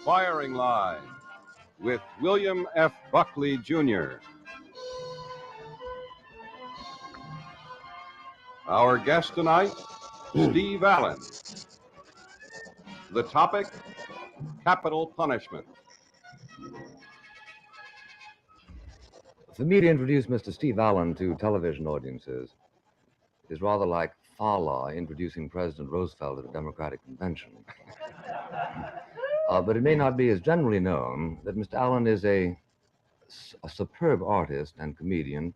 Firing Line with William F. Buckley, Jr. Our guest tonight, Steve Allen. The topic, capital punishment. For me to introduce Mr. Steve Allen to television audiences is rather like Fala introducing President Roosevelt at a Democratic convention. But it may not be as generally known that Mr. Allen is a superb artist and comedian.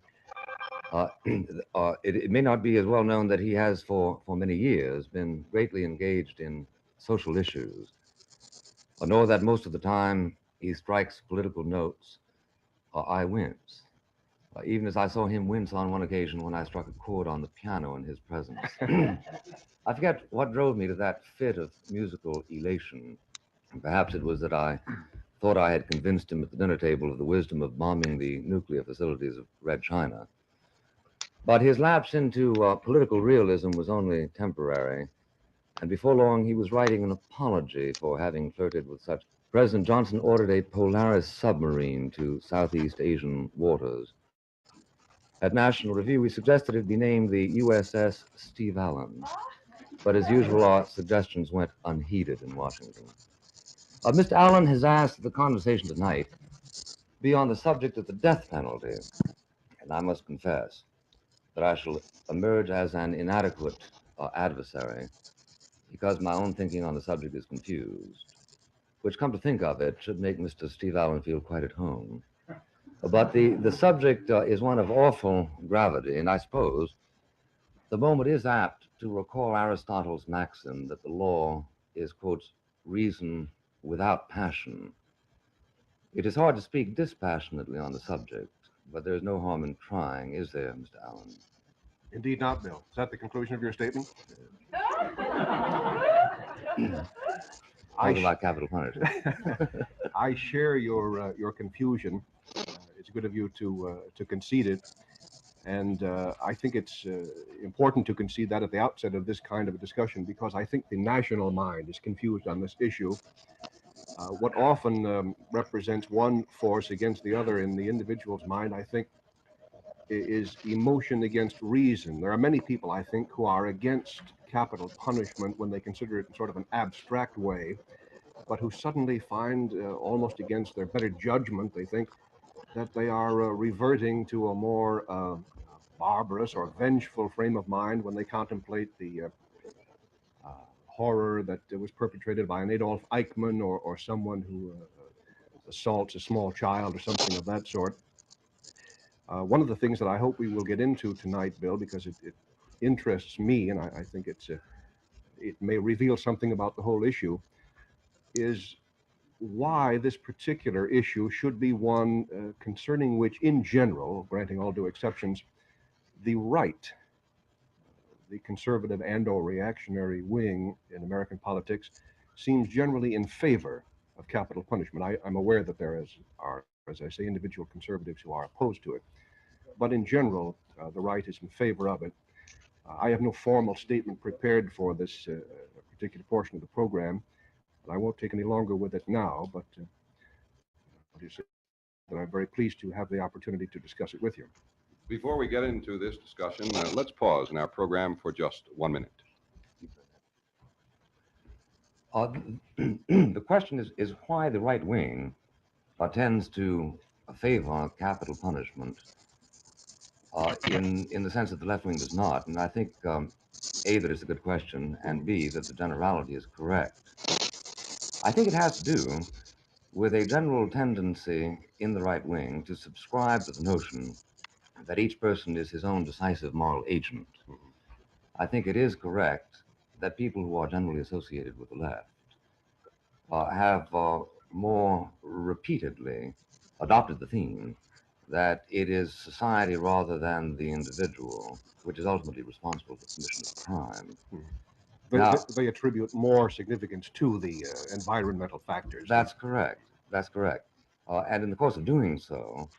It may not be as well known that he has for many years been greatly engaged in social issues, nor that most of the time he strikes political notes. I wince. Even as I saw him wince on one occasion when I struck a chord on the piano in his presence. I forget what drove me to that fit of musical elation. Perhaps it was that I thought I had convinced him at the dinner table of the wisdom of bombing the nuclear facilities of Red China. But his lapse into political realism was only temporary, and before long he was writing an apology for having flirted with such. President Johnson ordered a Polaris submarine to Southeast Asian waters. At National Review, we suggested it be named the USS Steve Allen, but as usual, our suggestions went unheeded in Washington. Mr. Allen has asked the conversation tonight be on the subject of the death penalty, and I must confess that I shall emerge as an inadequate adversary because my own thinking on the subject is confused, which, come to think of it, should make Mr. Steve Allen feel quite at home. But the subject is one of awful gravity, and I suppose the moment is apt to recall Aristotle's maxim that the law is, quote, reason without passion. It is hard to speak dispassionately on the subject, but there is no harm in trying, is there, Mr. Allen? Indeed not, Bill. Is that the conclusion of your statement? Talk about capital punishment. I share your confusion. It's good of you to concede it, and I think it's important to concede that at the outset of this kind of a discussion, because I think the national mind is confused on this issue. What often represents one force against the other in the individual's mind, I think, is emotion against reason. There are many people, I think, who are against capital punishment when they consider it in sort of an abstract way, but who suddenly find, almost against their better judgment, they think that they are reverting to a more barbarous or vengeful frame of mind when they contemplate the horror that was perpetrated by an Adolf Eichmann or someone who assaults a small child or something of that sort. One of the things that I hope we will get into tonight, Bill, because it interests me, and I think it may reveal something about the whole issue, is why this particular issue should be one concerning which, in general, granting all due exceptions, the right, the conservative and or reactionary wing in American politics, seems generally in favor of capital punishment. I'm aware that there are, as I say, individual conservatives who are opposed to it. But in general, the right is in favor of it. I have no formal statement prepared for this particular portion of the program, and I won't take any longer with it now, but I'll just say that I'm very pleased to have the opportunity to discuss it with you. Before we get into this discussion, let's pause in our program for just 1 minute. The question is why the right wing tends to favor capital punishment in the sense that the left wing does not. And I think, A, that it's a good question, and B, that the generality is correct. I think it has to do with a general tendency in the right wing to subscribe to the notion that each person is his own decisive moral agent. I think it is correct that people who are generally associated with the left have more repeatedly adopted the theme that it is society rather than the individual which is ultimately responsible for the commission of crime. They attribute more significance to the environmental factors. That's correct. That's correct. And in the course of doing so,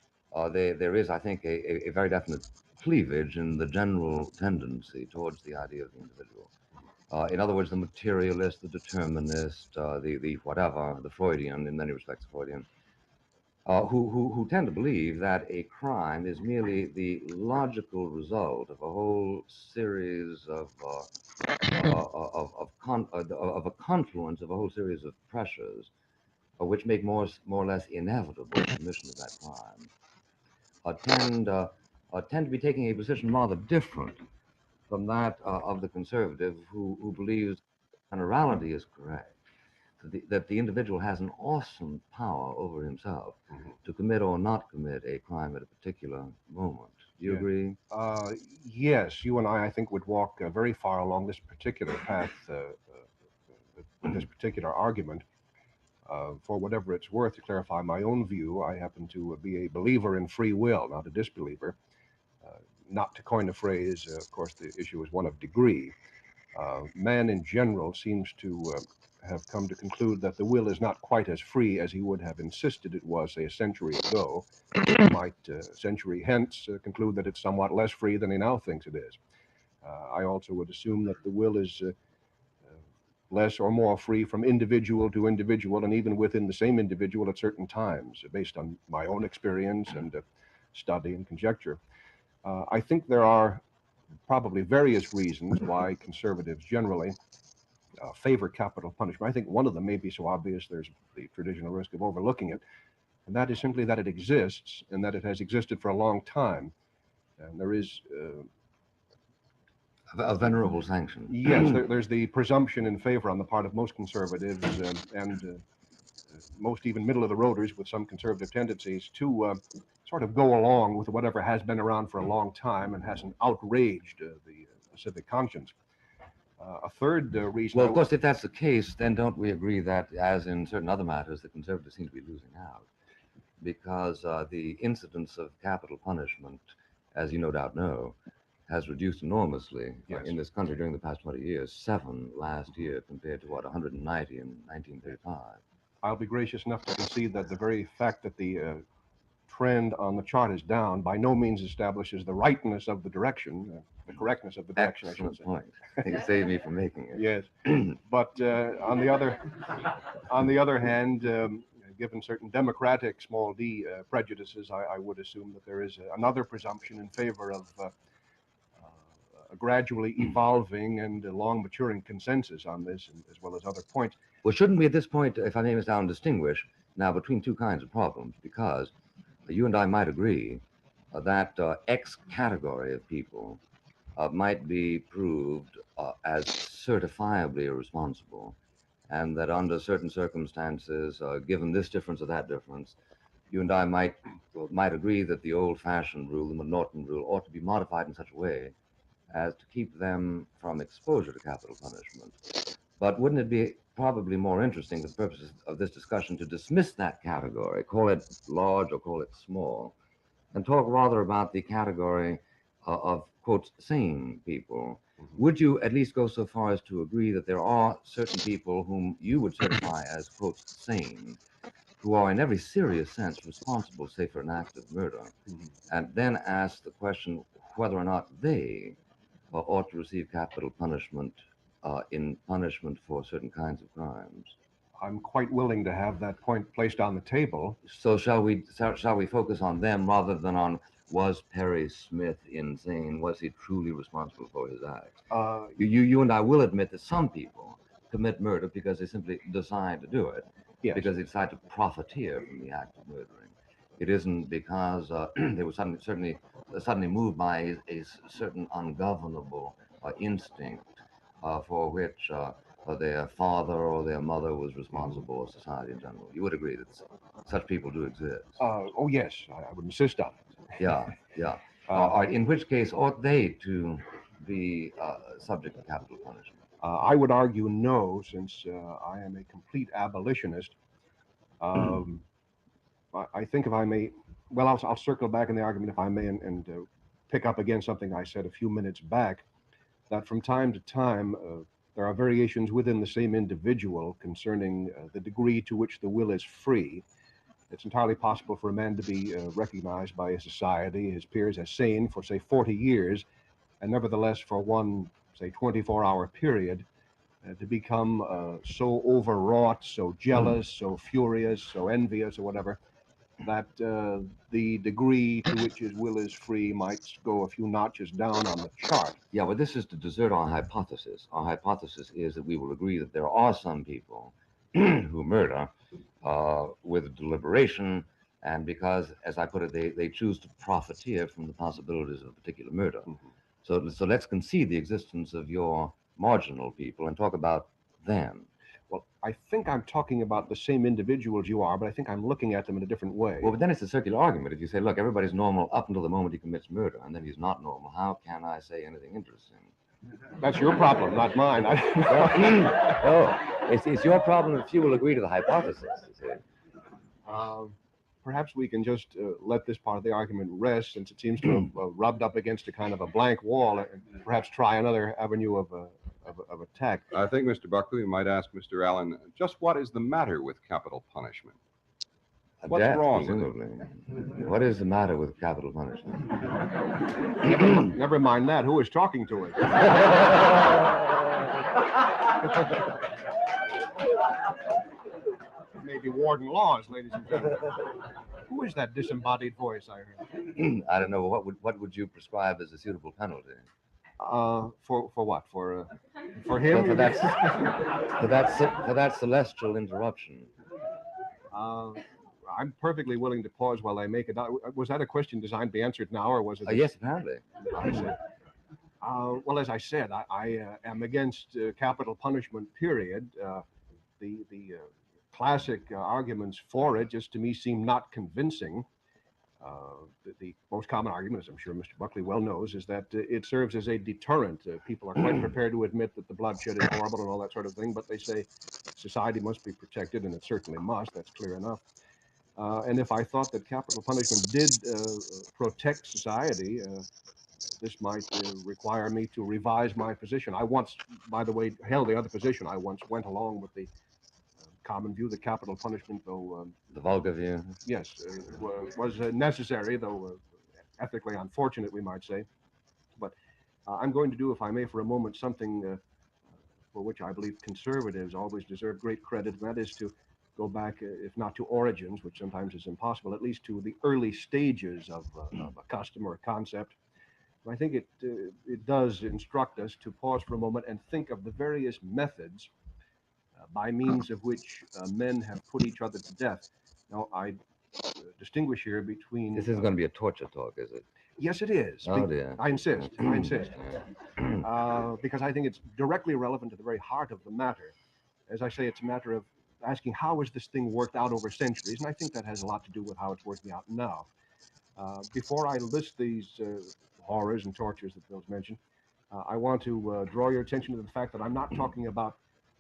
there is, I think, a very definite cleavage in the general tendency towards the idea of the individual. In other words, the materialist, the determinist, the whatever, the Freudian, in many respects Freudian, who tend to believe that a crime is merely the logical result of a whole series of a confluence of a whole series of pressures, which make more or less inevitable the commission of that crime, tend to be taking a position rather different from that of the conservative who believes generality is correct, that the individual has an awesome power over himself to commit or not commit a crime at a particular moment. Do you Yeah. agree? Yes, you and I think, would walk very far along this particular path with this particular argument. For whatever it's worth, to clarify my own view, I happen to be a believer in free will, not a disbeliever. Not to coin a phrase, of course, the issue is one of degree. Man in general seems to have come to conclude that the will is not quite as free as he would have insisted it was, say, a century ago. He might, a century hence, conclude that it's somewhat less free than he now thinks it is. I also would assume that the will is less or more free from individual to individual, and even within the same individual at certain times, based on my own experience and study and conjecture. I think there are probably various reasons why conservatives generally favor capital punishment. I think one of them may be so obvious there's the traditional risk of overlooking it, and that is simply that it exists and that it has existed for a long time. And there is, A venerable sanction. yes, there's the presumption in favor on the part of most conservatives and most even middle of the roaders with some conservative tendencies to sort of go along with whatever has been around for a long time and hasn't outraged the civic conscience. A third reason. Well, of course, if that's the case, then don't we agree that, as in certain other matters, the conservatives seem to be losing out? Because the incidence of capital punishment, as you no doubt know, has reduced enormously Yes. in this country during the past 20 years. 7 last year compared to, what, 190 in 1935. I'll be gracious enough to concede that the very fact that the trend on the chart is down by no means establishes the rightness of the direction, the correctness of the direction, I should Excellent say. point. You saved me from making it. Yes, but on the other hand, given certain democratic small d prejudices, I would assume that there is another presumption in favor of a gradually evolving and long maturing consensus on this, and, as well as other points. Well, shouldn't we at this point, if I may, Mr. Allen, distinguish now between two kinds of problems? Because you and I might agree that X category of people might be proved as certifiably irresponsible, and that under certain circumstances, given this difference or that difference, you and I might agree that the old-fashioned rule, the Norton rule, ought to be modified in such a way as to keep them from exposure to capital punishment. But wouldn't it be probably more interesting for the purposes of this discussion to dismiss that category, call it large or call it small, and talk rather about the category of, quote, sane people? Would you at least go so far as to agree that there are certain people whom you would certify as, quote, sane, who are in every serious sense responsible, say, for an act of murder, and then ask the question whether or not they ought to receive capital punishment in punishment for certain kinds of crimes? I'm quite willing to have that point placed on the table. So shall we focus on them rather than on, was Perry Smith insane? Was he truly responsible for his acts? You and I will admit that some people commit murder because they simply decide to do it, Yes. because they decide to profiteer from the act of murdering. It isn't because they were suddenly moved by a certain ungovernable instinct for which their father or their mother was responsible, or society in general. You would agree that such people do exist? Oh, yes, I would insist on it. Yeah. In which case, ought they to be subject to capital punishment? I would argue no, since I am a complete abolitionist. I think, if I may, well, I'll circle back in the argument, if I may, and pick up again something I said a few minutes back, that from time to time there are variations within the same individual concerning the degree to which the will is free. It's entirely possible for a man to be recognized by his society, his peers, as sane for, say, 40 years, and nevertheless, for one, say, 24-hour period, to become so overwrought, so jealous, so furious, so envious, or whatever, that the degree to which his will is free might go a few notches down on the chart. Yeah, well, this is to desert our hypothesis. Our hypothesis is that we will agree that there are some people who murder with deliberation, and because, as I put it, they choose to profiteer from the possibilities of a particular murder. So let's concede the existence of your marginal people and talk about them. Well, I think I'm talking about the same individuals you are, but I think I'm looking at them in a different way. Well, but then it's a circular argument. If you say, look, everybody's normal up until the moment he commits murder, and then he's not normal, how can I say anything interesting? That's your problem, not mine. Oh, it's your problem if you will agree to the hypothesis. You see. Perhaps we can just let this part of the argument rest, since it seems to have rubbed up against a kind of a blank wall, and perhaps try another avenue of attack. I think, Mr. Buckley, we might ask Mr. Allen just what is the matter with capital punishment? What's Death, wrong with it? presumably. What is the matter with capital punishment? Never mind that. Who is talking to us? Maybe Warden Laws, ladies and gentlemen. Who is that disembodied voice I heard? I don't know. What would you prescribe as a suitable penalty? For what? For him? For that celestial interruption. I'm perfectly willing to pause while I make it. Was that a question designed to be answered now, or was it? Yes, apparently. Well, as I said, I am against capital punishment, period. The classic arguments for it just to me seem not convincing. The most common argument, as I'm sure Mr. Buckley well knows, is that it serves as a deterrent. People are quite prepared to admit that the bloodshed is horrible and all that sort of thing, but they say society must be protected, and it certainly must. That's clear enough. And if I thought that capital punishment did protect society, this might require me to revise my position. I once, by the way, held the other position. I once went along with the common view that capital punishment, though the vulgar view, yes, was necessary, though ethically unfortunate, we might say. But I'm going to do, if I may, for a moment, something for which I believe conservatives always deserve great credit, and that is to go back, if not to origins, which sometimes is impossible, at least to the early stages of a custom or a concept. I think it does instruct us to pause for a moment and think of the various methods by means of which men have put each other to death. Now, I distinguish here between... This isn't going to be a torture talk, is it? Yes, it is. Oh, dear. I insist. Because I think it's directly relevant to the very heart of the matter. As I say, it's a matter of asking how has this thing worked out over centuries, and I think that has a lot to do with how it's working out now. Before I list these horrors and tortures that Bill's mentioned, I want to draw your attention to the fact that I'm not talking about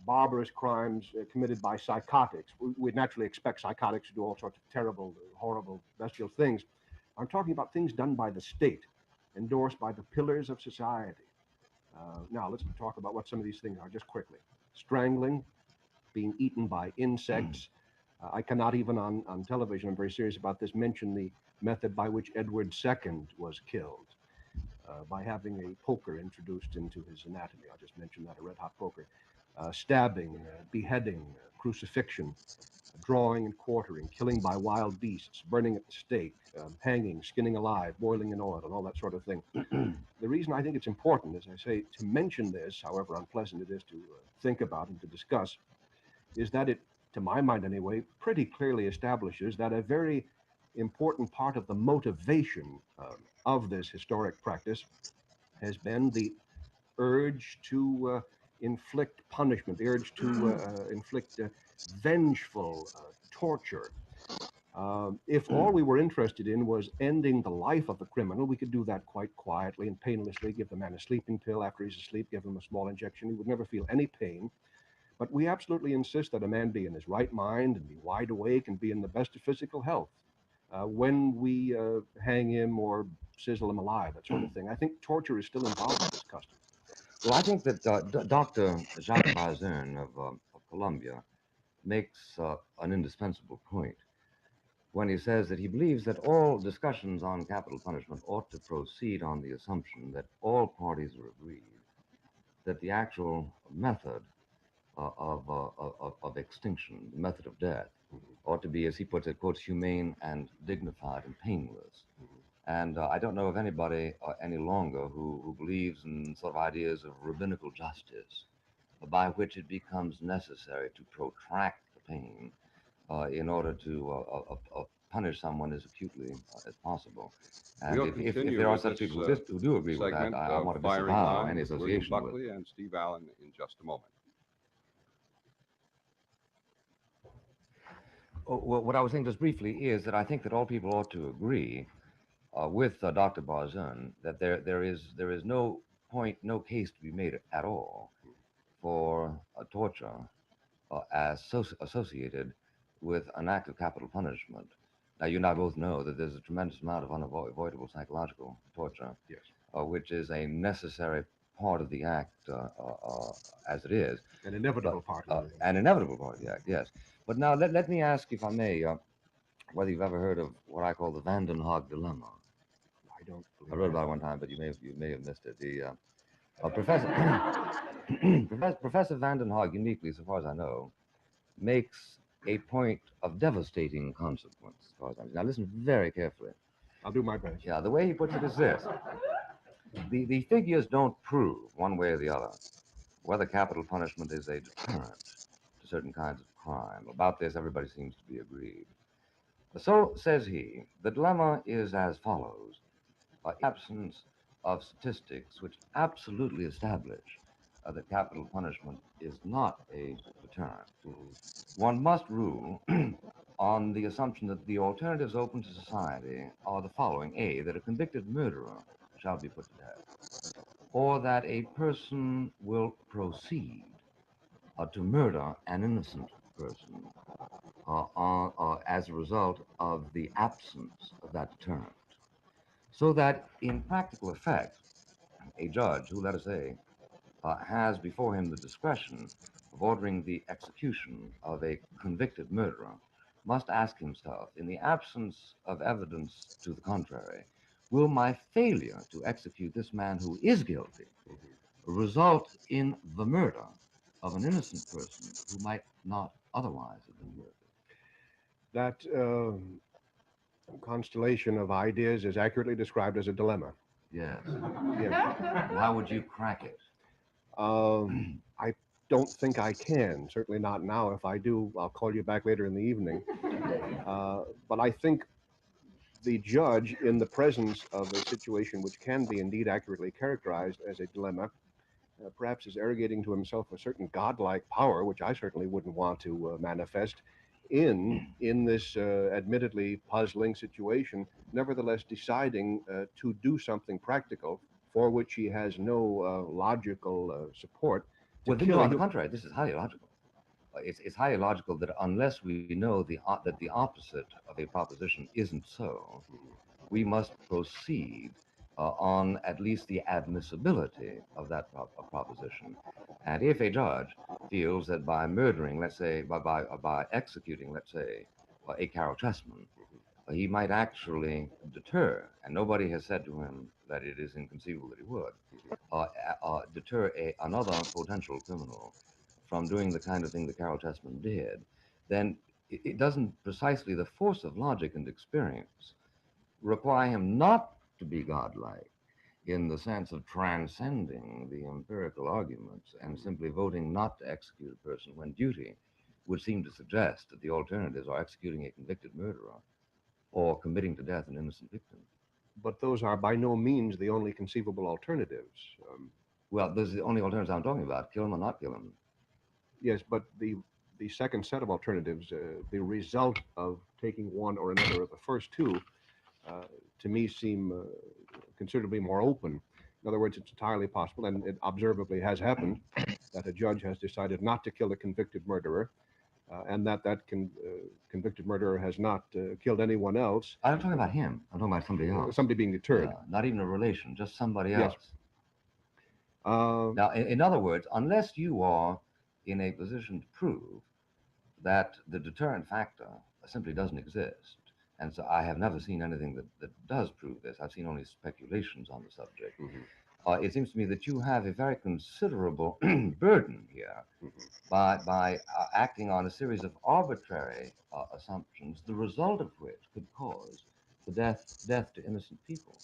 barbarous crimes committed by psychotics. We'd naturally expect psychotics to do all sorts of terrible, horrible, bestial things. I'm talking about things done by the state, endorsed by the pillars of society. Now, let's talk about what some of these things are just quickly. Strangling, being eaten by insects. I cannot even on television, I'm very serious about this, mention the method by which Edward II was killed, by having a poker introduced into his anatomy. I'll just mention that, a red-hot poker. Stabbing, beheading, crucifixion, drawing and quartering, killing by wild beasts, burning at the stake, hanging, skinning alive, boiling in oil, and all that sort of thing. The reason I think it's important, as I say, to mention this, however unpleasant it is to think about and to discuss, is that it, to my mind anyway, pretty clearly establishes that a very important part of the motivation of this historic practice has been the urge to inflict punishment, the urge to inflict vengeful torture. If all we were interested in was ending the life of the criminal, we could do that quite quietly and painlessly, give the man a sleeping pill after he's asleep, give him a small injection. He would never feel any pain. But we absolutely insist that a man be in his right mind and be wide awake and be in the best of physical health when we hang him or sizzle him alive, that sort of thing. I think torture is still involved in this custom. Well, I think that Dr. Jacques Barzun of Columbia makes an indispensable point when he says that he believes that all discussions on capital punishment ought to proceed on the assumption that all parties are agreed that the actual method of extinction, the method of death, ought to be, as he puts it, quotes, humane and dignified and painless. And I don't know of anybody any longer who believes in sort of ideas of rabbinical justice, by which it becomes necessary to protract the pain in order to punish someone as acutely as possible. And We'll if continue there are with such this people who do agree with that, segment I of want to Firing disavow Line any with William association with. Buckley and Steve Allen in just a moment. Well, what I was saying just briefly is that I think that all people ought to agree with Dr. Barzun that there is no point, no case to be made at all for torture associated with an act of capital punishment. Now, you and I both know that there's a tremendous amount of unavoidable psychological torture, Yes. Which is a necessary part of the act as it is. An inevitable part of it. An inevitable part of the act, yes. But now let me ask, if I may, whether you've ever heard of what I call the Vandenhog dilemma. I don't I believe wrote that. about it one time, but you may have missed it. The Professor Professor Vandenhog, uniquely, so far as I know, makes a point of devastating consequence. As far as I know. Now, listen very carefully. I'll do my best. Yeah, the way he puts it is this: the figures don't prove one way or the other whether capital punishment is a deterrent to certain kinds of crime. About this, everybody seems to be agreed. So, says he, the dilemma is as follows. Absence of statistics which absolutely establish that capital punishment is not a deterrent, one must rule on the assumption that the alternatives open to society are the following. A, that a convicted murderer shall be put to death, or that a person will proceed to murder an innocent person as a result of the absence of that deterrent. So that in practical effect, a judge who, let us say, has before him the discretion of ordering the execution of a convicted murderer must ask himself, in the absence of evidence to the contrary, will my failure to execute this man who is guilty result in the murder of an innocent person who might not otherwise have been murdered? That constellation of ideas is accurately described as a dilemma. Yes. Yes. How would you crack it? I don't think I can. Certainly not now. If I do, I'll call you back later in the evening. But I think the judge, in the presence of a situation which can be indeed accurately characterized as a dilemma, perhaps is arrogating to himself a certain godlike power, which I certainly wouldn't want to manifest in this admittedly puzzling situation. Nevertheless, deciding to do something practical for which he has no logical support. Well, no, on the contrary, this is highly logical. It's highly logical that unless we know that the opposite of a proposition isn't so, we must proceed on at least the admissibility of that proposition. And if a judge feels that by murdering, let's say, by executing, let's say, a Carol Chessman, he might actually deter, and nobody has said to him that it is inconceivable that he would, deter another potential criminal from doing the kind of thing that Carol Chessman did, then it doesn't precisely the force of logic and experience require him not to be godlike in the sense of transcending the empirical arguments and simply voting not to execute a person when duty would seem to suggest that the alternatives are executing a convicted murderer or committing to death an innocent victim. But those are by no means the only conceivable alternatives. Well, those are the only alternatives I'm talking about: kill him or not kill him. Yes, but the second set of alternatives, the result of taking one or another of the first two, to me seem considerably more open. In other words, it's entirely possible, and it observably has happened, that a judge has decided not to kill a convicted murderer, and that convicted murderer has not killed anyone else. I'm talking about him. I'm talking about somebody else. Somebody being deterred. Not even a relation, just somebody Yes. else. Now, in other words, unless you are in a position to prove that the deterrent factor simply doesn't exist, and so I have never seen anything that does prove this. I've seen only speculations on the subject. it seems to me that you have a very considerable burden here by acting on a series of arbitrary assumptions, the result of which could cause the death to innocent people.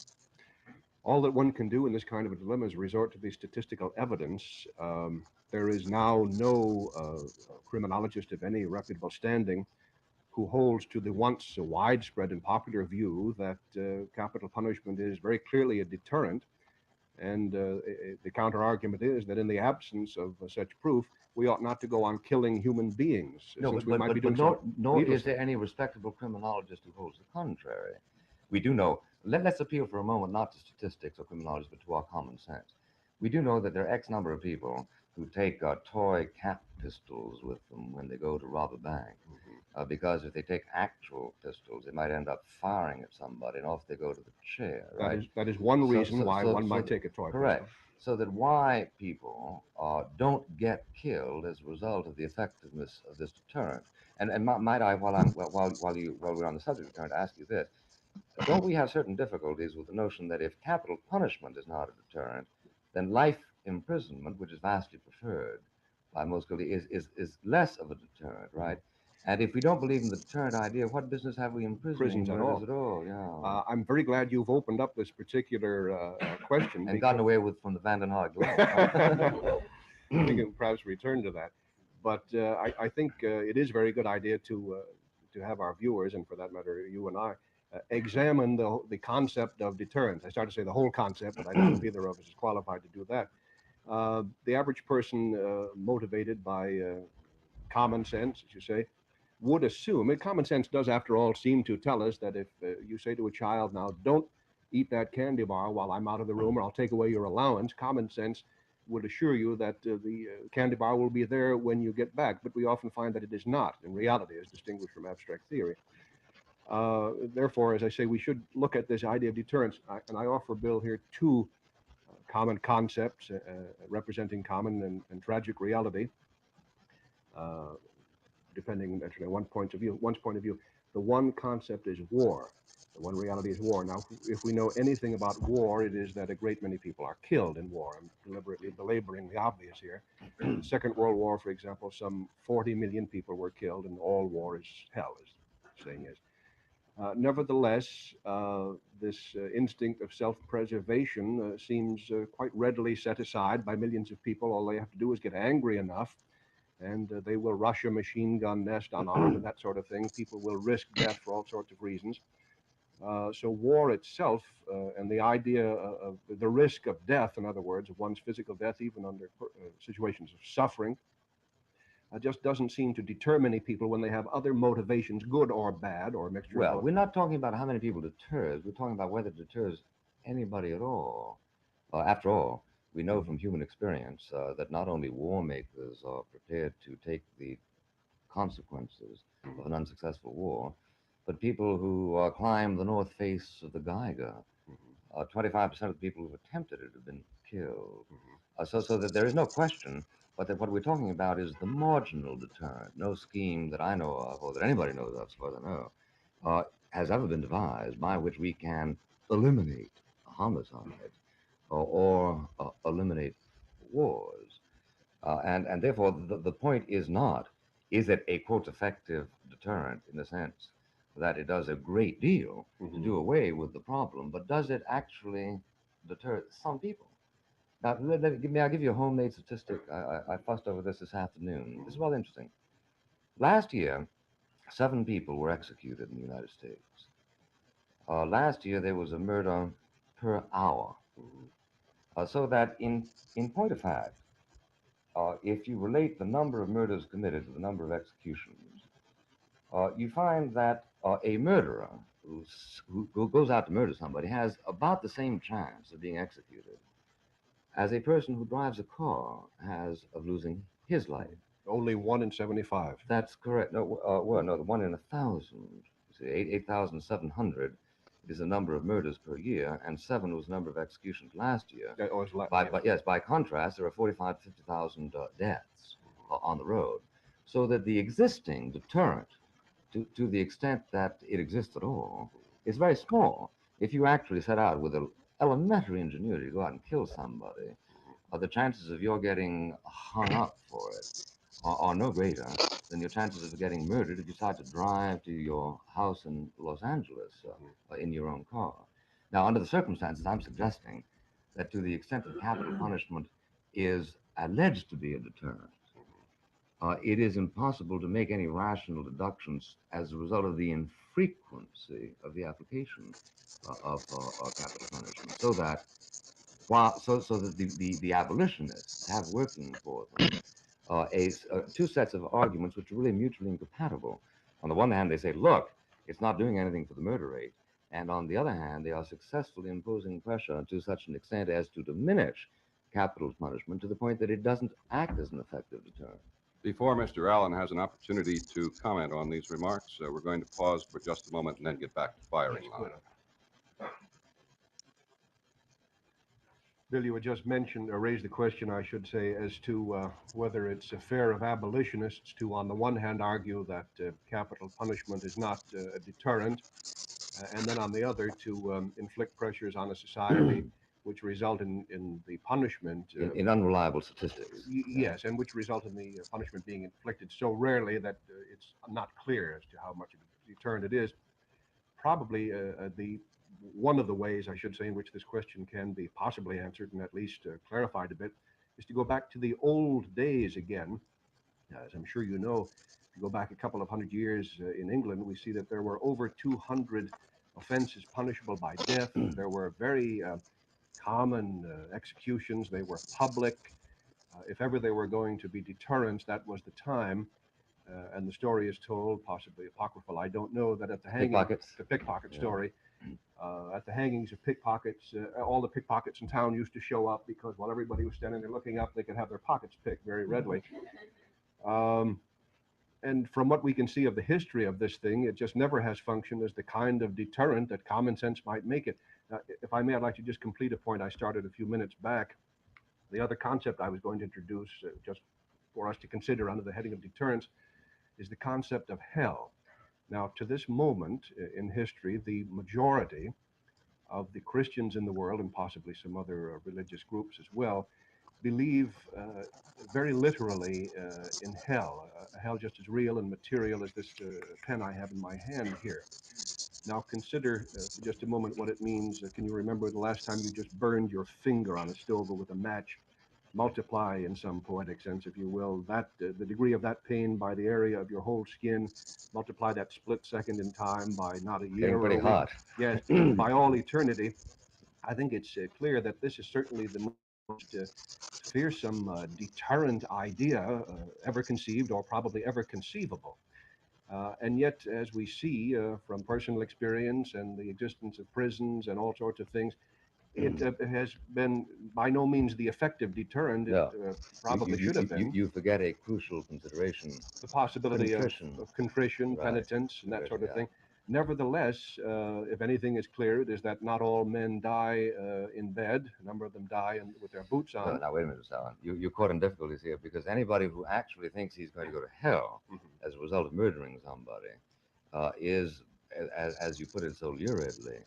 All that one can do in this kind of a dilemma is resort to the statistical evidence. There is now no criminologist of any reputable standing who holds to the once widespread and popular view that capital punishment is very clearly a deterrent. And the counter argument is that in the absence of such proof, we ought not to go on killing human beings, No, since but, we but, might be but, but doing so nor is needlessly. there any respectable criminologist who holds the contrary. We do know, let's appeal for a moment not to statistics or criminologists, but to our common sense. We do know that there are X number of people who take toy cat pistols with them when they go to rob a bank. Because if they take actual pistols, they might end up firing at somebody, and off they go to the chair, right? That is one So, reason so, why so, one so might th- take a toy correct. pistol. So that why people don't get killed as a result of the effectiveness of this deterrent. And might I, while we're on the subject of deterrent, ask you this: don't we have certain difficulties with the notion that if capital punishment is not a deterrent, then life imprisonment, which is vastly preferred by most guilty, is less of a deterrent, right? And if we don't believe in the deterrent idea, what business have we imprisoning Prisons at murderers all. at all? Yeah. I'm very glad you've opened up this particular question. And gotten away with from the Vandenhag law. We can perhaps return to that. But I think it is a very good idea to have our viewers, and for that matter, you and I, examine the concept of deterrence. I started to say the whole concept, but I don't know if either of us is qualified to do that. The average person, motivated by common sense, as you say, would assume, and common sense does, after all, seem to tell us that if you say to a child, now don't eat that candy bar while I'm out of the room, or I'll take away your allowance, common sense would assure you that the candy bar will be there when you get back. But we often find that it is not in reality, as distinguished from abstract theory. Therefore, as I say, we should look at this idea of deterrence. And I offer, Bill, here two common concepts representing common and tragic reality, uh, depending actually on one's point of view. The one concept is war. The one reality is war. Now, if we know anything about war, it is that a great many people are killed in war. I'm deliberately belaboring the obvious here. In the Second World War, for example, some 40 million people were killed, and all war is hell, as the saying is. Nevertheless, this instinct of self-preservation seems quite readily set aside by millions of people. All they have to do is get angry enough, and they will rush a machine gun nest unarmed and that sort of thing. People will risk death for all sorts of reasons. So war itself and the idea of the risk of death, in other words, of one's physical death, even under situations of suffering, just doesn't seem to deter many people when they have other motivations, good or bad, or a mixture of Well, both. we're not talking about how many people deters. We're talking about whether it deters anybody at all. After all, we know from human experience that not only war makers are prepared to take the consequences of an unsuccessful war, but people who climb the north face of the Geiger, 25% of the people who've attempted it have been killed. So that there is no question, but that what we're talking about is the marginal deterrent. No scheme that I know of, or that anybody knows of, as far as I know, has ever been devised by which we can eliminate homicide or eliminate wars. And therefore, the point is not, is it a quote effective deterrent in the sense that it does a great deal to do away with the problem, but does it actually deter some people? Now, may I give you a homemade statistic? I fussed over this afternoon. This is rather interesting. Last year, 7 people were executed in the United States. Last year, there was a murder per hour. So that in point of fact, if you relate the number of murders committed to the number of executions, you find that a murderer who goes out to murder somebody has about the same chance of being executed as a person who drives a car has of losing his life. Only 1 in 75. That's correct. No, well, no, the 1 in 1,000. You see, 8,700 is the number of murders per year, and 7 was the number of executions last year. By contrast, there are 45 to 50,000 deaths on the road. So that the existing deterrent, to the extent that it exists at all, is very small. If you actually set out with a elementary ingenuity to go out and kill somebody, the chances of your getting hung up for it are no greater than your chances of getting murdered if you decide to drive to your house in Los Angeles in your own car. Now, under the circumstances, I'm suggesting that to the extent that capital punishment is alleged to be a deterrent, it is impossible to make any rational deductions as a result of the infrequency of the application of capital punishment, so that the abolitionists have working for them two sets of arguments which are really mutually incompatible. On the one hand, they say, look, it's not doing anything for the murder rate. And on the other hand, they are successfully imposing pressure to such an extent as to diminish capital punishment to the point that it doesn't act as an effective deterrent. Before Mr. Allen has an opportunity to comment on these remarks, we're going to pause for just a moment and then get back to firing line. Bill, you had just mentioned, or raised the question, I should say, as to whether it's fair of abolitionists to, on the one hand, argue that capital punishment is not a deterrent, and then on the other, to inflict pressures on a society which result in the punishment. In unreliable statistics. Yes, and which result in the punishment being inflicted so rarely that it's not clear as to how much of a deterrent it is. Probably one of the ways, I should say, in which this question can be possibly answered and at least clarified a bit is to go back to the old days again. As I'm sure you know, if you go back a couple of hundred years in England, we see that there were over 200 offenses punishable by death. There were very common executions. They were public. If ever there were going to be deterrents, that was the time. And the story is told, possibly apocryphal, I don't know, that at the hanging, the pickpocket story, at the hangings of pickpockets, all the pickpockets in town used to show up because while everybody was standing there looking up, they could have their pockets picked very readily. And from what we can see of the history of this thing, it just never has functioned as the kind of deterrent that common sense might make it. If I may, I'd like to just complete a point I started a few minutes back. The other concept I was going to introduce, just for us to consider under the heading of deterrence, is the concept of hell. Now, to this moment in history, the majority of the Christians in the world, and possibly some other religious groups as well, believe very literally in hell, a hell just as real and material as this pen I have in my hand here. Now consider for just a moment what it means. Can you remember the last time you just burned your finger on a stove with a match? Multiply, in some poetic sense, if you will, that the degree of that pain by the area of your whole skin. Multiply that split second in time by not a year or a week. Hot. Yes, by all eternity. I think it's clear that this is certainly the most fearsome deterrent idea ever conceived or probably ever conceivable. And yet, as we see from personal experience and the existence of prisons and all sorts of things, it has been by no means the effective deterrent it probably should have been. You forget a crucial consideration. The possibility of contrition, right. Penitence, and that sort of thing. Nevertheless, if anything is clear, it is that not all men die in bed. A number of them die with their boots on. Now, wait a minute, Mr. Allen. You're caught in difficulties here because anybody who actually thinks he's going to go to hell as a result of murdering somebody is, as you put it so luridly,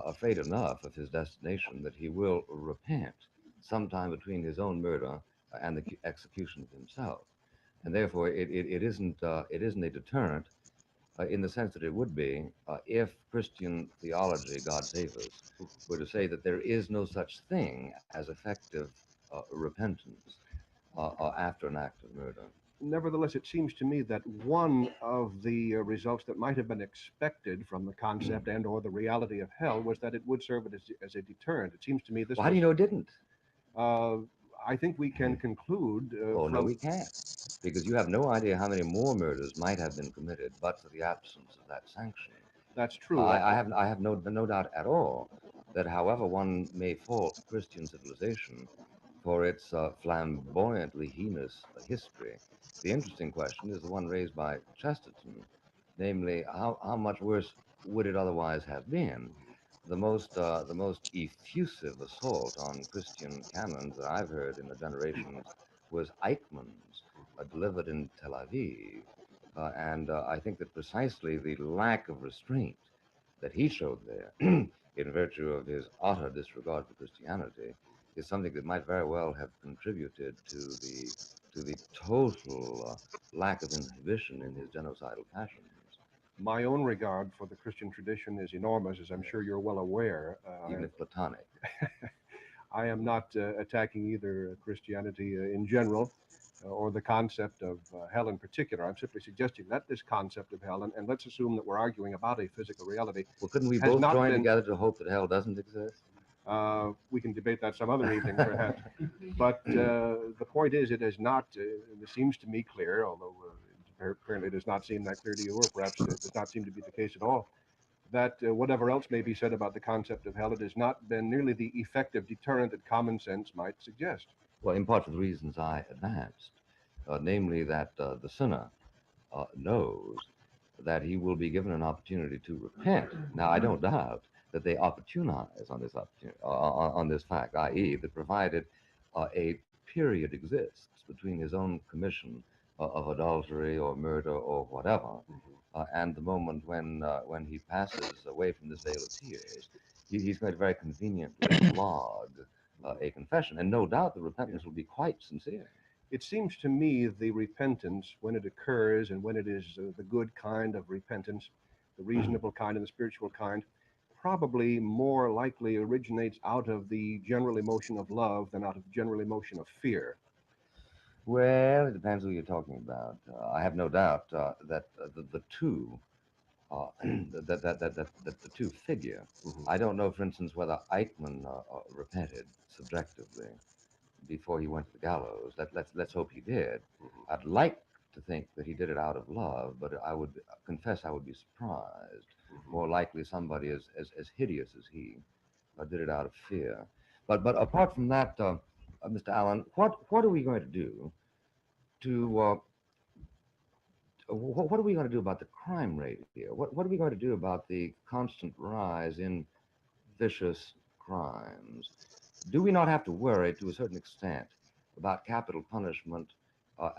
afraid enough of his destination that he will repent sometime between his own murder and the execution of himself. And therefore, it isn't a deterrent in the sense that it would be if Christian theology, God save us, were to say that there is no such thing as effective repentance after an act of murder. Nevertheless, it seems to me that one of the results that might have been expected from the concept and or the reality of hell was that it would serve as a deterrent. It seems to me this Why do you know it didn't? I think we can conclude no, we can't. Because you have no idea how many more murders might have been committed but for the absence of that sanction. That's true. I have no doubt at all that however one may fault Christian civilization for its flamboyantly heinous history, the interesting question is the one raised by Chesterton, namely, how much worse would it otherwise have been? The most effusive assault on Christian canons that I've heard in the generations was Eichmann's, delivered in Tel Aviv. And I think that precisely the lack of restraint that he showed there in virtue of his utter disregard for Christianity, is something that might very well have contributed to the total lack of inhibition in his genocidal passions, My own regard for the Christian tradition is enormous, as I'm sure you're well aware. even if platonic. I am not attacking either Christianity in general or the concept of hell in particular. I'm simply suggesting that this concept of hell, and let's assume that we're arguing about a physical reality, Well, couldn't we has both not join been. together to hope that hell doesn't exist? We can debate that some other evening, perhaps. But the point is, it is not, it seems to me clear, although apparently it does not seem that clear to you, or perhaps it does not seem to be the case at all, that whatever else may be said about the concept of hell, it has not been nearly the effective deterrent that common sense might suggest. Well, in part for the reasons I advanced, namely that the sinner knows that he will be given an opportunity to repent. Now, I don't doubt that they opportunize on this opportunity, on this fact, i.e., that provided a period exists between his own commission of adultery or murder or whatever, and the moment when he passes away from this vale of tears, he's going to very conveniently log a confession, and no doubt the repentance will be quite sincere. It seems to me the repentance, when it occurs and when it is the good kind of repentance, the reasonable kind and the spiritual kind, probably more likely originates out of the general emotion of love than out of the general emotion of fear. Well, it depends who you're talking about. I have no doubt that the two that the two figure. I don't know, for instance, whether Eichmann repented subjectively before he went to the gallows. Let's hope he did. I'd like to think that he did it out of love, but I would confess I would be surprised. More likely, somebody as hideous as he did it out of fear. But apart from that, Mr. Allen, what are we going to do to what are we going to do about the crime rate here? What are we going to do about the constant rise in vicious crimes? Do we not have to worry to a certain extent about capital punishment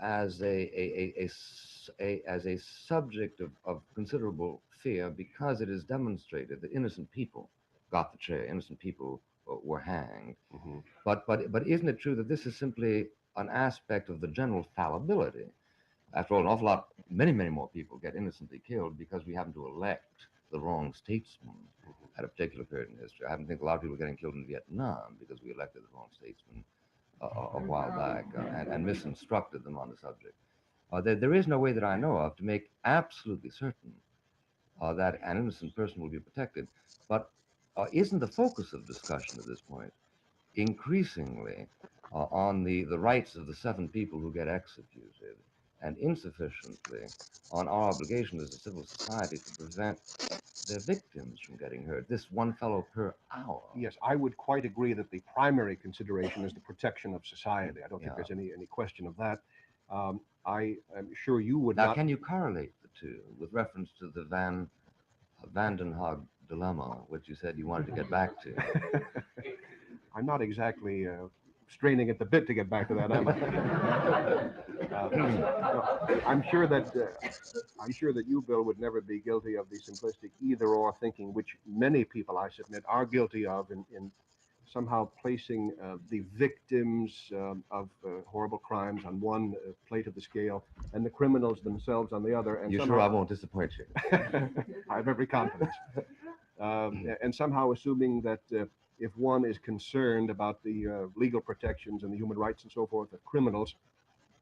as a subject of considerable fear because it is demonstrated that innocent people got the chair, innocent people were hanged. But isn't it true that this is simply an aspect of the general fallibility? After all, an awful lot, many more people get innocently killed because we happen to elect the wrong statesman at a particular period in history. I happen to think a lot of people are getting killed in Vietnam because we elected the wrong statesman a while back and misinstructed them on the subject. There is no way that I know of to make absolutely certain that an innocent person will be protected. But isn't the focus of discussion at this point increasingly on the rights of the 7 people who get executed and insufficiently on our obligation as a civil society to prevent their victims from getting hurt? This one fellow per hour. Yes, I would quite agree that the primary consideration is the protection of society. I don't think Yeah. there's any question of that. I am sure you would Now, not. can you correlate the two with reference to the Vandenhog dilemma, which you said you wanted to get back to? I'm not exactly straining at the bit to get back to that, am I? No, I'm sure that you, Bill, would never be guilty of the simplistic either-or thinking, which many people, I submit, are guilty of in somehow placing the victims of horrible crimes on one plate of the scale and the criminals themselves on the other. And You somehow, sure I won't disappoint you? I have every confidence. And somehow assuming that if one is concerned about the legal protections and the human rights and so forth of criminals,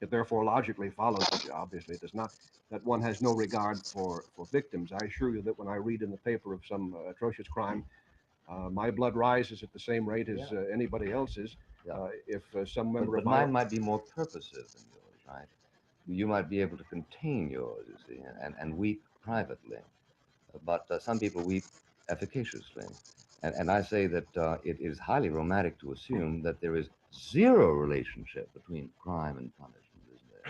it therefore logically follows, which obviously it does not, that one has no regard for victims. I assure you that when I read in the paper of some atrocious crime, my blood rises at the same rate as anybody else's. Yeah. If some member But of my mine might be more purposive than yours, right? You might be able to contain yours, you see, and weep privately. But some people weep efficaciously. And I say that it is highly romantic to assume that there is zero relationship between crime and punishment, isn't there?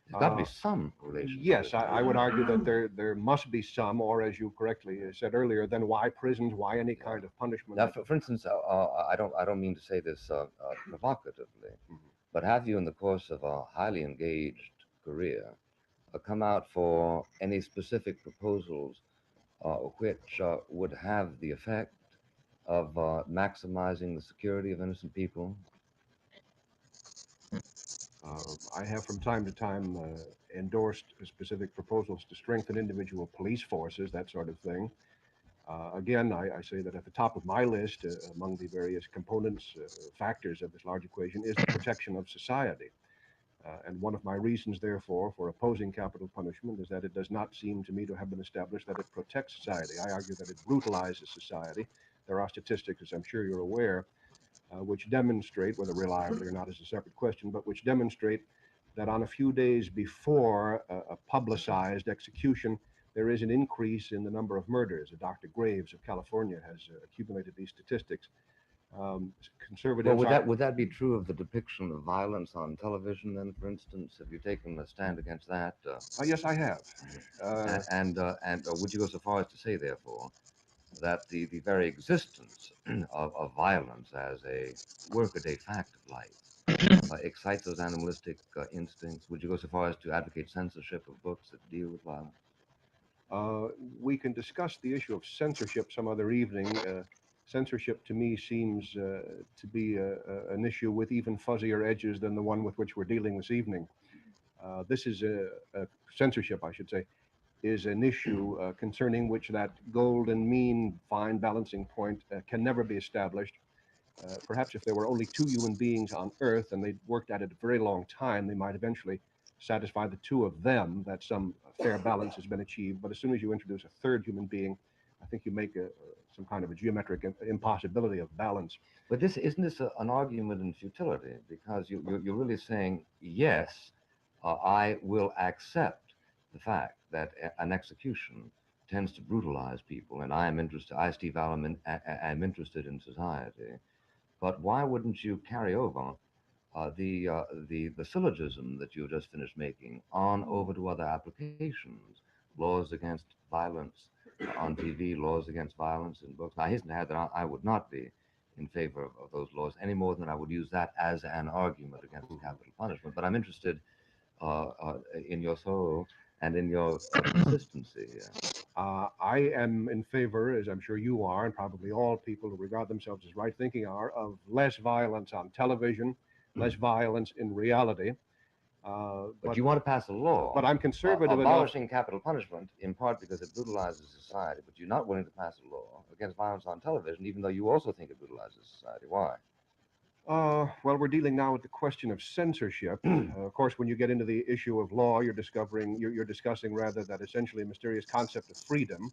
There's got to be some relationship. Yes, I would argue that there must be some, or as you correctly said earlier, then why prisons? Why any kind of punishment? Now, for instance, I don't mean to say this provocatively, but have you, in the course of a highly engaged career, come out for any specific proposals which would have the effect of maximizing the security of innocent people? I have from time to time endorsed specific proposals to strengthen individual police forces, that sort of thing. Again, I say that at the top of my list, among the various components, factors of this large equation, is the protection of society. And one of my reasons, therefore, for opposing capital punishment is that it does not seem to me to have been established that it protects society. I argue that it brutalizes society. There are statistics, as I'm sure you're aware, which demonstrate, whether reliably or not is a separate question, but which demonstrate that on a few days before a publicized execution, there is an increase in the number of murders. Dr. Graves of California has accumulated these statistics. Well, Conservatives would are. that be true of the depiction of violence on television? Then, for instance, have you taken a stand against that? Yes, I have. Would you go so far as to say, therefore, that the very existence of violence as a workaday fact of life excites those animalistic instincts? Would you go so far as to advocate censorship of books that deal with violence? Uh, we can discuss the issue of censorship some other evening. Censorship to me seems to be an issue with even fuzzier edges than the one with which we're dealing this evening. This is a censorship, I should say, is an issue concerning which that golden mean fine balancing point can never be established. Perhaps if there were only two human beings on Earth and they'd worked at it a very long time, they might eventually satisfy the two of them that some fair balance has been achieved. But as soon as you introduce a third human being, I think you make some kind of a geometric impossibility of balance. But isn't this an argument in futility? Because you're really saying, yes, I will accept the fact that an execution tends to brutalize people, and I am interested. I, Steve Allen, am interested in society. But why wouldn't you carry over the syllogism that you just finished making on over to other applications? Laws against violence on TV, laws against violence in books. Now, I hasten to add that I would not be in favor of those laws any more than I would use that as an argument against capital punishment. But I'm interested in your soul and in your consistency. I am in favor, as I'm sure you are, and probably all people who regard themselves as right thinking are, of less violence on television, less violence in reality. But you want to pass a law But I'm conservative enough. abolishing capital punishment in part because it brutalizes society, but you're not willing to pass a law against violence on television, even though you also think it brutalizes society. Why? Well, we're dealing now with the question of censorship. Of course, when you get into the issue of law, you're discussing rather that essentially mysterious concept of freedom,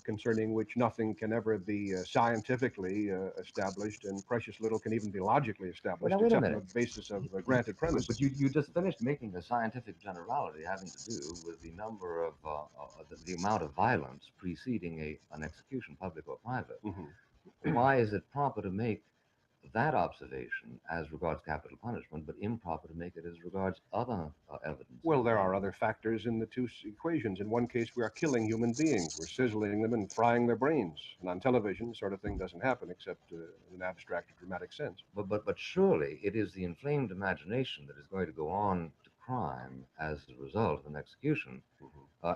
concerning which nothing can ever be scientifically established, and precious little can even be logically established, Well, now, wait a except on minute. the basis of granted premises. But you just finished making a scientific generality having to do with the number of the amount of violence preceding an execution, public or private. Why is it proper to make that observation as regards capital punishment, but improper to make it as regards other evidence? Well, there are other factors in the two equations. In one case, we are killing human beings. We're sizzling them and frying their brains. And on television, sort of thing doesn't happen except in an abstract or dramatic sense. But surely it is the inflamed imagination that is going to go on to crime as a result of an execution.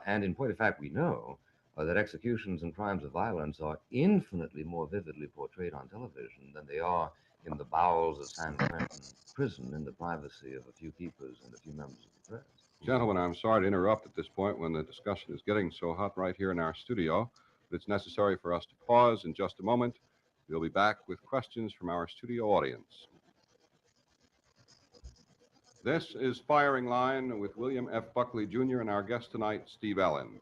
And in point of fact, we know that executions and crimes of violence are infinitely more vividly portrayed on television than they are in the bowels of San Quentin prison in the privacy of a few keepers and a few members of the press. Gentlemen, I'm sorry to interrupt at this point when the discussion is getting so hot right here in our studio, but it's necessary for us to pause in just a moment. We'll be back with questions from our studio audience. This is Firing Line with William F. Buckley, Jr. and our guest tonight, Steve Allen.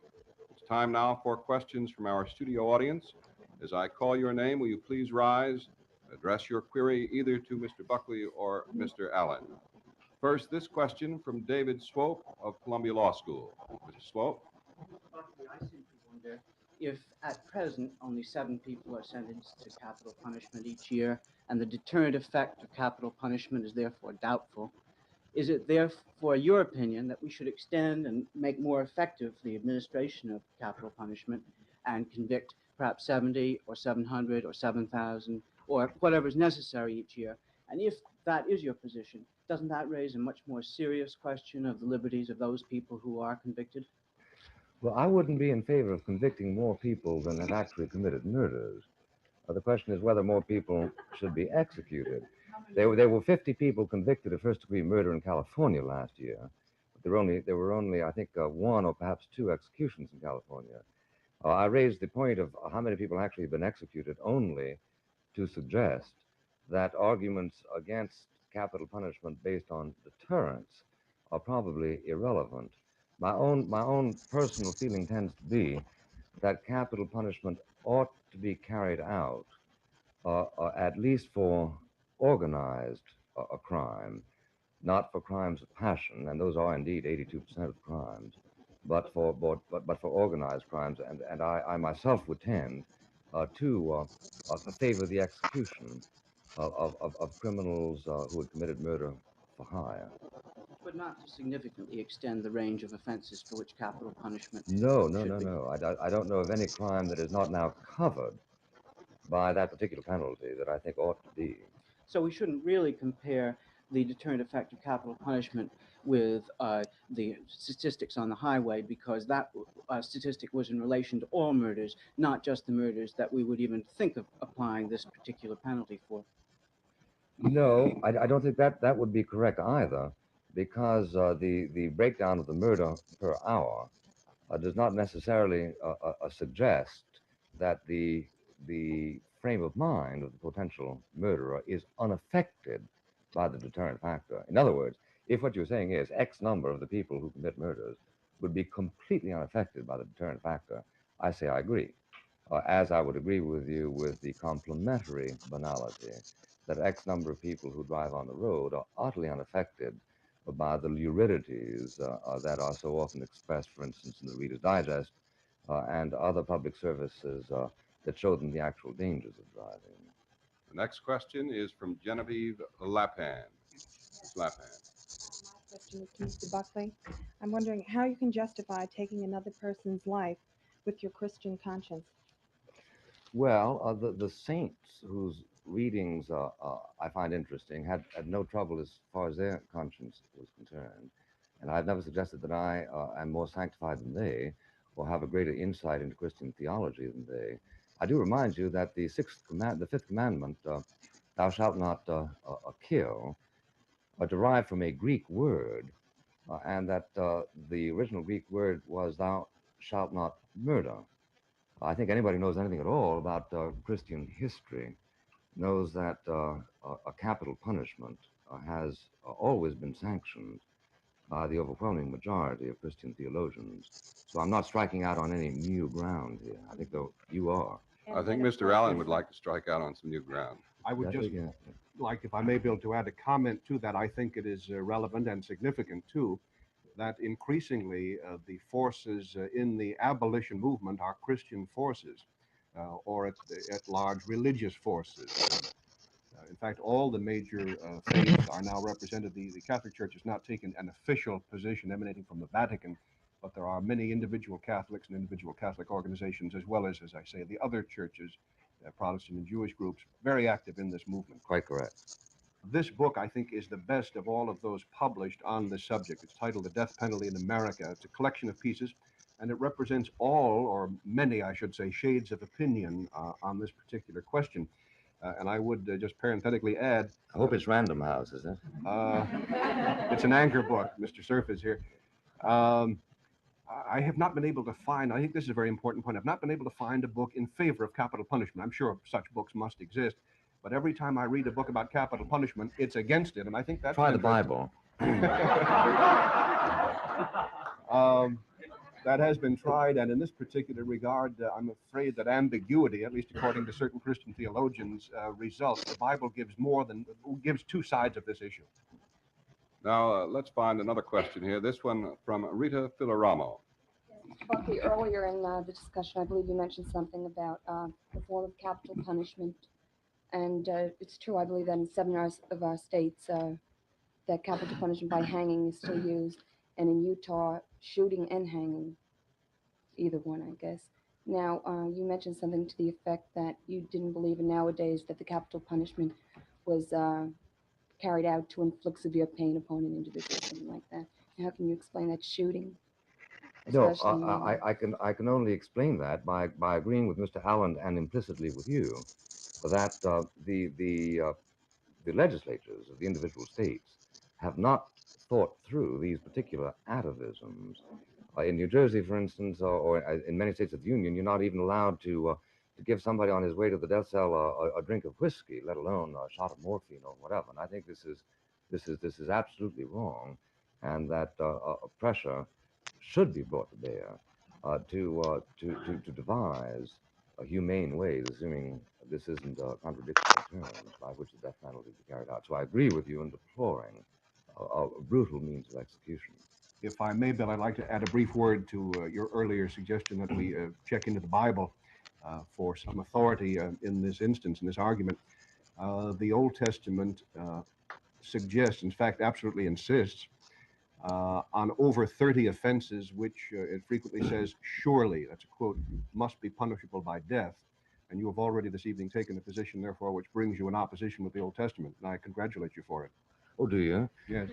It's time now for questions from our studio audience. As I call your name, will you please rise, address your query either to Mr. Buckley or Mr. Allen. First, this question from David Swope of Columbia Law School. Mr. Swope? Buckley, I simply wonder if at present only 7 people are sentenced to capital punishment each year, and the deterrent effect of capital punishment is therefore doubtful. Is it therefore your opinion that we should extend and make more effective the administration of capital punishment and convict perhaps 70 or 700 or 7,000 or whatever is necessary each year? And if that is your position, doesn't that raise a much more serious question of the liberties of those people who are convicted? Well, I wouldn't be in favor of convicting more people than have actually committed murders. The question is whether more people should be executed. There were 50 people convicted of first-degree murder in California last year. But there were only, I think, one or perhaps two executions in California. I raised the point of how many people actually have been executed only to suggest that arguments against capital punishment based on deterrence are probably irrelevant. My own personal feeling tends to be that capital punishment ought to be carried out, at least for organized crime, not for crimes of passion, and those are indeed 82% of crimes, but for organized crimes, and I myself would tend to favor the execution of criminals who had committed murder for hire. But not to significantly extend the range of offenses for which capital punishment No, no, should no, be. no. I don't know of any crime that is not now covered by that particular penalty that I think ought to be. So we shouldn't really compare the deterrent effect of capital punishment with the statistics on the highway, because that statistic was in relation to all murders, not just the murders that we would even think of applying this particular penalty for. No, I don't think that would be correct either, because the breakdown of the murder per hour does not necessarily suggest that the frame of mind of the potential murderer is unaffected by the deterrent factor. In other words, if what you're saying is X number of the people who commit murders would be completely unaffected by the deterrent factor, I say I agree. As I would agree with you with the complementary banality that X number of people who drive on the road are utterly unaffected by the luridities that are so often expressed, for instance, in the Reader's Digest and other public services that show them the actual dangers of driving. The next question is from Genevieve Lapan. Ms. Lapan. My question is to Mr. Buckley. I'm wondering how you can justify taking another person's life with your Christian conscience. Well, the saints whose readings I find interesting had no trouble as far as their conscience was concerned. And I've never suggested that I am more sanctified than they or have a greater insight into Christian theology than they. I do remind you that the fifth commandment, thou shalt not kill, are derived from a Greek word, and that the original Greek word was thou shalt not murder. I think anybody who knows anything at all about Christian history knows that a capital punishment has always been sanctioned by the overwhelming majority of Christian theologians. So I'm not striking out on any new ground here. I think, though, you are. I think Mr. Allen would like to strike out on some new ground. I would just Yeah. like, if I may be able to add a comment to that. I think it is relevant and significant, too, that increasingly the forces in the abolition movement are Christian forces, or at large religious forces. In fact, all the major faiths are now represented. The Catholic Church has not taken an official position emanating from the Vatican, but there are many individual Catholics and individual Catholic organizations, as well as I say, the other churches, Protestant and Jewish groups, very active in this movement. Quite correct. This book, I think, is the best of all of those published on this subject. It's titled The Death Penalty in America. It's a collection of pieces, and it represents all, or many, I should say, shades of opinion on this particular question. And I would just parenthetically add... I hope it's Random House, is it? It's an anchor book. Mr. Cerf is here. I have not been able to find, I think this is a very important point, I've not been able to find a book in favor of capital punishment. I'm sure such books must exist, but every time I read a book about capital punishment, it's against it, and I think that's... Try the Bible. That has been tried, and in this particular regard, I'm afraid that ambiguity, at least according to certain Christian theologians, results. The Bible gives two sides of this issue. Now, let's find another question here. This one from Rita Filoramo. Buckley, earlier in the discussion, I believe you mentioned something about the form of capital punishment. And it's true, I believe that in 7 of our states, that capital punishment by hanging is still used. And in Utah, shooting and hanging, either one, I guess. Now, you mentioned something to the effect that you didn't believe in nowadays that the capital punishment was carried out to inflict severe pain upon an individual, something like that. How can you explain that shooting? No, Especially I can only explain that by agreeing with Mr. Allen and implicitly with you that the legislatures of the individual states have not thought through these particular atavisms. In New Jersey, for instance, or in many states of the Union, you're not even allowed to give somebody on his way to the death cell a drink of whiskey, let alone a shot of morphine or whatever. And I think this is absolutely wrong, and that pressure should be brought to bear to devise humane ways, assuming this isn't contradictory terms by which the death penalty be carried out. So I agree with you in deploring a brutal means of execution. If I may, Bill, I'd like to add a brief word to your earlier suggestion that we check into the Bible for some authority in this instance, in this argument. The Old Testament suggests, in fact, absolutely insists on over 30 offenses, which it frequently says, surely, that's a quote, must be punishable by death. And you have already this evening taken a position, therefore, which brings you in opposition with the Old Testament. And I congratulate you for it. Oh, do you? Yes.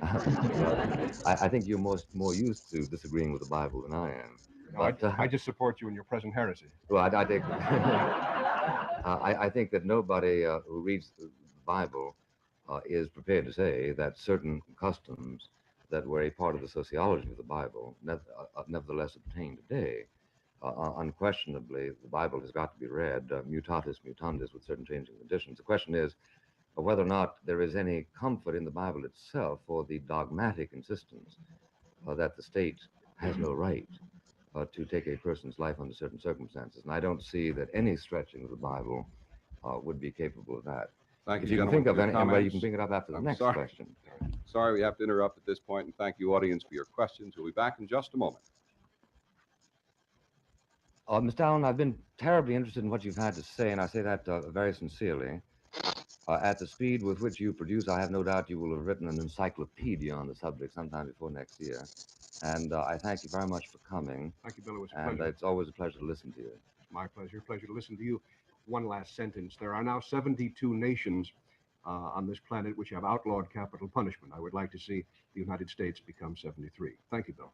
I think you're more used to disagreeing with the Bible than I am. No, I just support you in your present heresy. Well, I think I think that nobody who reads the Bible is prepared to say that certain customs that were a part of the sociology of the Bible nevertheless obtain today. Unquestionably, the Bible has got to be read mutatis mutandis with certain changing conditions. The question is whether or not there is any comfort in the Bible itself for the dogmatic insistence that the state has no right to take a person's life under certain circumstances. And I don't see that any stretching of the Bible would be capable of that. Thank If you, you can gentlemen, think of for your any way, you comments. can bring it up after the I'm next sorry. question. Sorry we have to interrupt at this point, and thank you, audience, for your questions. We'll be back in just a moment. Mr. Allen, I've been terribly interested in what you've had to say, and I say that very sincerely. At the speed with which you produce, I have no doubt you will have written an encyclopedia on the subject sometime before next year. And I thank you very much for coming. Thank you, Bill. It was a And pleasure. it's always a pleasure to listen to you. My pleasure. Pleasure to listen to you. One last sentence. There are now 72 nations on this planet which have outlawed capital punishment. I would like to see the United States become 73. Thank you, Bill.